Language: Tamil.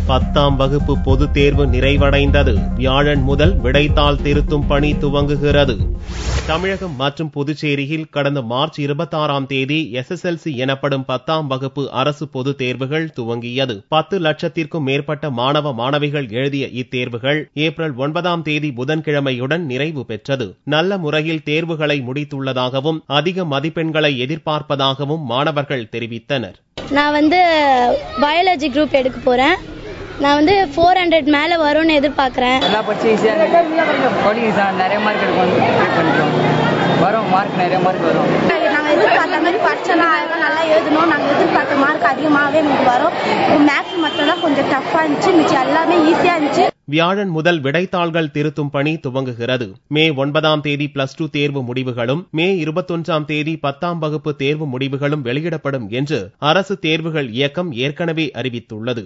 10ஆம் வகுப்பு பொதுத் தேர்வு நிறைவடைந்தது. வியாழன் முதல் விடைத்தாள் திருத்தும் பணி துவங்குகிறது. தமிழகம் மற்றும் புதுச்சேரியில் கடந்த மார்ச் 26ஆம் தேதி SSLC எனப்படும் 10ஆம் வகுப்பு அரசு பொதுத் தேர்வுகள் துவங்கியது. 10 லட்சத்திற்கும் மேற்பட்ட மாணவ மாணவிகள் எழுதிய இத்தேர்வுகள் ஏப்ரல் 9ஆம் தேதி புதன்கிழமையுடன் நிறைவு பெற்றது. நல்ல முறையில் தேர்வுகளை முடித்துள்ளதாகவும் அதிக மதிப்பெண்களை எதிர்பார்ப்பதாகவும் மாணவர்கள் தெரிவித்தனர். நான் பயாலஜி குரூப் எடுக்க போறேன். நான் 400 மேல வரும்னு எதிர்பார்க்கிறேன். எல்லாம் படிச்சு ஈஸியா நிறைய மார்க் எடுக்கணும். வரும் மார்க் நிறைய மார்க் வரும். நாங்க எதிர்பார்த்த மாதிரி படிச்சலாம் நல்லா எழுதணும். நாங்க எதிர்பார்த்த மார்க் அதிகமாகவே நமக்கு வரும். மேத்ஸ் மட்டும் தான் கொஞ்சம் டஃப்பா இருந்துச்சு. மிச்சம் எல்லாமே ஈஸியா இருந்துச்சு. வியாழன் முதல் விடைத்தாள்கள் திருத்தும் பணி துவங்குகிறது. மே 9ஆம் தேதி +2 தேர்வு முடிவுகளும் மே 21ஆம் தேதி 10ஆம் வகுப்பு தேர்வு முடிவுகளும் வெளியிடப்படும் என்று அரசு தேர்வுகள் இயக்கம் ஏற்கனவே அறிவித்துள்ளது.